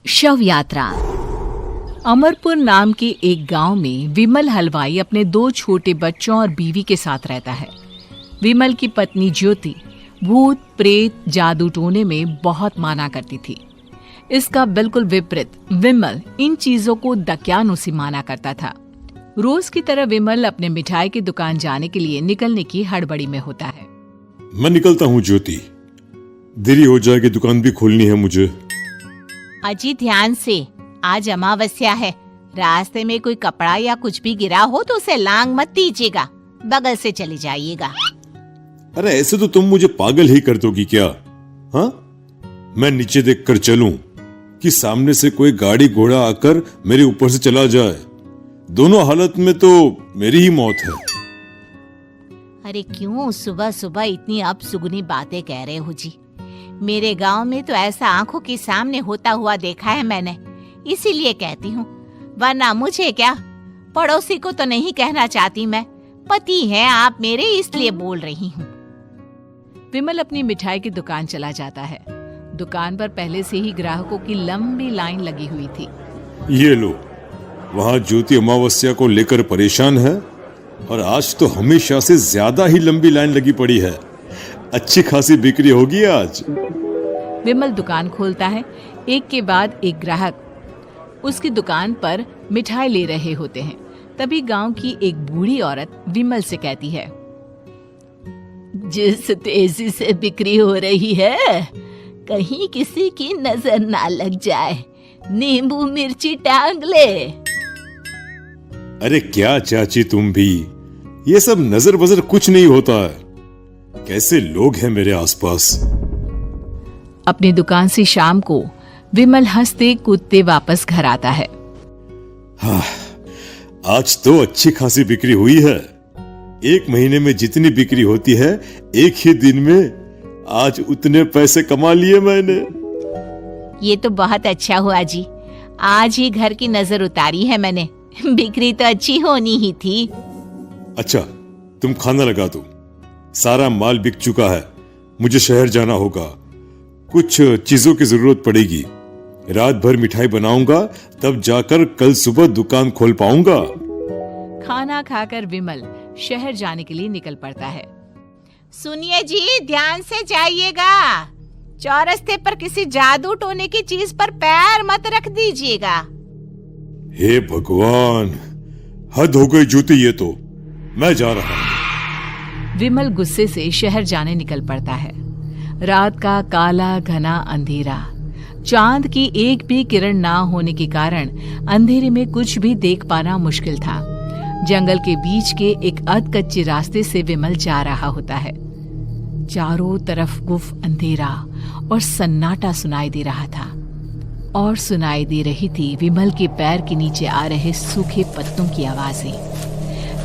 शव यात्रा। अमरपुर नाम के एक गांव में विमल हलवाई अपने 2 छोटे बच्चों और बीवी के साथ रहता है। विमल की पत्नी ज्योति भूत प्रेत जादू टोने में बहुत माना करती थी। इसका बिल्कुल विपरीत विमल इन चीजों को दक्यानुसी माना करता था। रोज की तरह विमल अपने मिठाई की दुकान जाने के लिए निकलने की हड़बड़ी में होता है। मैं निकलता हूँ ज्योति, देरी हो जाएगी, दुकान भी खोलनी है मुझे। अजी ध्यान से, आज अमावस्या है। रास्ते में कोई कपड़ा या कुछ भी गिरा हो तो उसे लांग मत दीजिएगा, बगल से चले जाइएगा। अरे ऐसे तो तुम मुझे पागल ही कर दोगी क्या? हाँ, मैं नीचे देखकर चलूं कि सामने से कोई गाड़ी घोड़ा आकर मेरे ऊपर से चला जाए? दोनों हालत में तो मेरी ही मौत है। अरे क्यों सुबह सुबह इतनी अपसुगनी बातें कह रहे हो जी? मेरे गांव में तो ऐसा आंखों के सामने होता हुआ देखा है मैंने, इसीलिए कहती हूँ, वरना मुझे क्या, पड़ोसी को तो नहीं कहना चाहती मैं। पति हैं आप मेरे, इसलिए बोल रही हूँ। विमल अपनी मिठाई की दुकान चला जाता है। दुकान पर पहले से ही ग्राहकों की लंबी लाइन लगी हुई थी। ये लो, वहाँ ज्योति अमावस्या को लेकर परेशान है और आज तो हमेशा से ज्यादा ही लंबी लाइन लगी पड़ी है। अच्छी खासी बिक्री होगी आज। विमल दुकान खोलता है। एक के बाद एक ग्राहक उसकी दुकान पर मिठाई ले रहे होते हैं। तभी गांव की एक बूढ़ी औरत विमल से कहती है, जिस तेजी से बिक्री हो रही है, कहीं किसी की नजर ना लग जाए, नींबू मिर्ची टांग ले। अरे क्या चाची तुम भी, ये सब नजर बजर कुछ नहीं होता है। कैसे लोग हैं मेरे आसपास। अपनी दुकान से शाम को विमल हंसते कूदते वापस घर आता है। हाँ, आज तो अच्छी खासी बिक्री हुई है। एक महीने में जितनी बिक्री होती है, एक ही दिन में आज उतने पैसे कमा लिए मैंने। ये तो बहुत अच्छा हुआ जी, आज ही घर की नजर उतारी है मैंने। बिक्री तो अच्छी होनी ही थी। अच्छा, तुम खाना लगा दो, सारा माल बिक चुका है। मुझे शहर जाना होगा, कुछ चीजों की जरूरत पड़ेगी। रात भर मिठाई बनाऊंगा, तब जाकर कल सुबह दुकान खोल पाऊंगा। खाना खाकर विमल शहर जाने के लिए निकल पड़ता है। सुनिए जी, ध्यान से जाइएगा। चौरस्ते पर किसी जादू टोने की चीज पर पैर मत रख दीजिएगा। हे भगवान, हद हो गई ज्योति, ये तो मैं जा रहा हूं। विमल गुस्से से शहर जाने निकल पड़ता है। रात का काला घना अंधेरा, चांद की एक भी किरण ना होने के कारण अंधेरे में कुछ भी देख पाना मुश्किल था। जंगल के बीच के एक अधकच्चे रास्ते से विमल जा रहा होता है। चारों तरफ गुफ अंधेरा और सन्नाटा सुनाई दे रहा था, और सुनाई दे रही थी विमल के पैर के नीचे आ रहे सूखे पत्तों की आवाजें।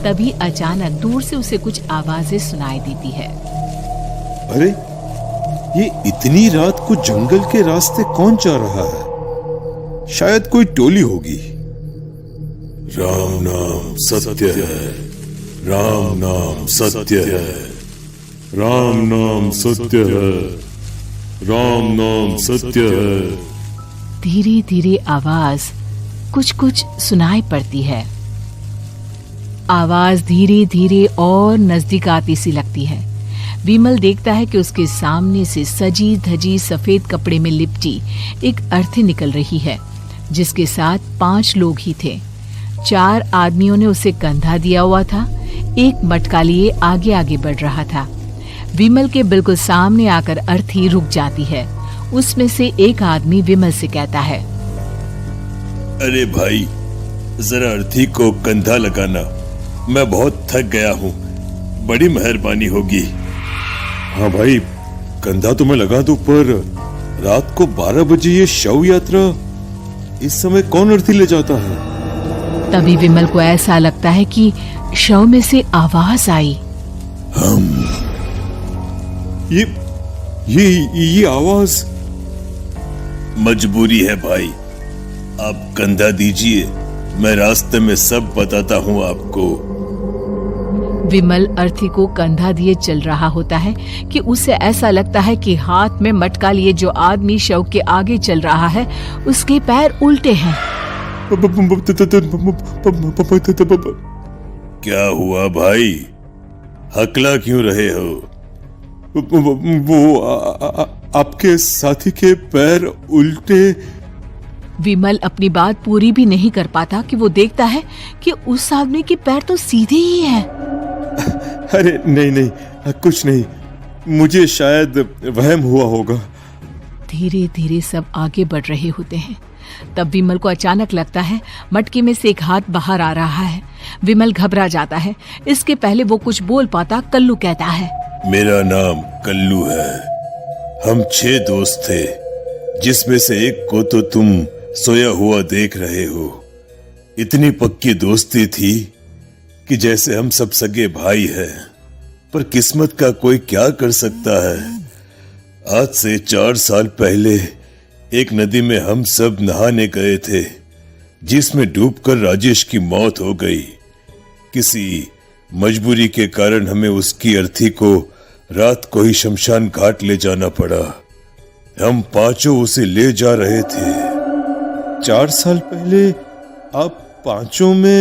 तभी अचानक दूर से उसे कुछ आवाजें सुनाई देती है। अरे, ये इतनी रात को जंगल के रास्ते कौन जा रहा है? शायद कोई टोली होगी। राम नाम सत्य है, राम नाम सत्य है, राम नाम सत्य है, राम नाम सत्य है। धीरे धीरे आवाज कुछ कुछ सुनाई पड़ती है। आवाज धीरे धीरे और नजदीक आती सी लगती है। विमल देखता है कि उसके सामने से सजी धजी सफेद कपड़े में लिपटी एक अर्थी निकल रही है, जिसके साथ 5 लोग ही थे। 4 आदमियों ने उसे कंधा दिया हुआ था। एक मटका लिए आगे आगे बढ़ रहा था। विमल के बिल्कुल सामने आकर अर्थी रुक जाती है। उसमें से एक आदमी विमल से कहता है, अरे भाई, जरा अर्थी को कंधा लगाना, मैं बहुत थक गया हूँ, बड़ी मेहरबानी होगी। हाँ भाई, कंधा तो मैं लगा दूं, पर रात को 12 बजे ये शव यात्रा, इस समय कौन अर्थी ले जाता है? तभी विमल को ऐसा लगता है कि शव में से आवाज आई, ये आवाज। मजबूरी है भाई, आप कंधा दीजिए, मैं रास्ते में सब बताता हूँ आपको। विमल अर्थी को कंधा दिए चल रहा होता है कि उसे ऐसा लगता है कि हाथ में मटका लिए जो आदमी शव के आगे चल रहा है उसके पैर उल्टे हैं। क्या हुआ भाई, हकला क्यों रहे हो? वो आपके साथी के पैर उल्टे। विमल अपनी बात पूरी भी नहीं कर पाता कि वो देखता है कि उस आदमी के पैर तो सीधे ही हैं। अरे नहीं, कुछ नहीं, मुझे शायद वहम हुआ होगा। धीरे धीरे सब आगे बढ़ रहे होते हैं। तब विमल को अचानक लगता है मटके में से एक हाथ बाहर आ रहा है। विमल घबरा जाता है। इसके पहले वो कुछ बोल पाता, कल्लू कहता है, मेरा नाम कल्लू है। हम 6 दोस्त थे, जिसमें से एक को तो तुम सोया हुआ देख रहे हो। इतनी पक्की दोस्ती थी कि जैसे हम सब सगे भाई हैं। पर किस्मत का कोई क्या कर सकता है। आज से 4 साल पहले एक नदी में हम सब नहाने गए थे, जिसमें डूबकर राजेश की मौत हो गई। किसी मजबूरी के कारण हमें उसकी अर्थी को रात को ही शमशान घाट ले जाना पड़ा। हम 5 उसे ले जा रहे थे। 4 साल पहले आप 5 में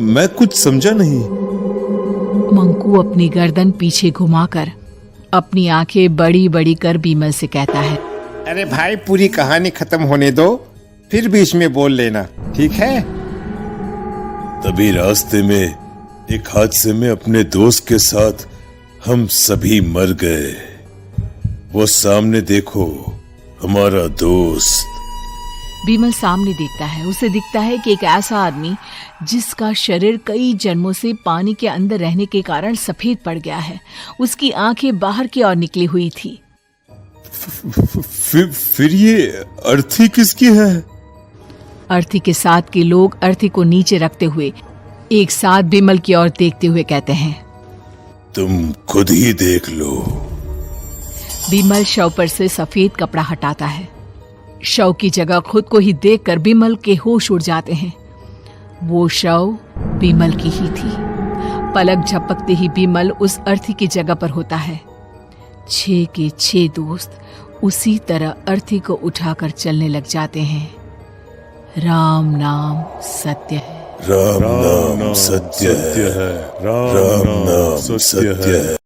मैं कुछ समझा नहीं। मंकू अपनी गर्दन पीछे घुमाकर अपनी आंखें बड़ी बड़ी कर विमल से कहता है, अरे भाई, पूरी कहानी खत्म होने दो, फिर बीच में बोल लेना, ठीक है? तभी रास्ते में एक हादसे में अपने दोस्त के साथ हम सभी मर गए। वो सामने देखो, हमारा दोस्त। विमल सामने देखता है। उसे दिखता है कि एक ऐसा आदमी जिसका शरीर कई जन्मों से पानी के अंदर रहने के कारण सफेद पड़ गया है। उसकी आंखें बाहर की ओर निकली हुई थी। फिर ये अर्थी किसकी है? अर्थी के साथ के लोग अर्थी को नीचे रखते हुए एक साथ विमल की ओर देखते हुए कहते हैं, तुम खुद ही देख लो। विमल शव पर से सफेद कपड़ा हटाता है। शव की जगह खुद को ही देखकर विमल के होश उड़ जाते हैं। वो शव विमल की ही थी। पलक झपकते ही विमल उस अर्थी की जगह पर होता है। 6 के 6 दोस्त उसी तरह अर्थी को उठाकर चलने लग जाते हैं। राम नाम सत्य है। राम नाम सत्य है। राम नाम सत्य है।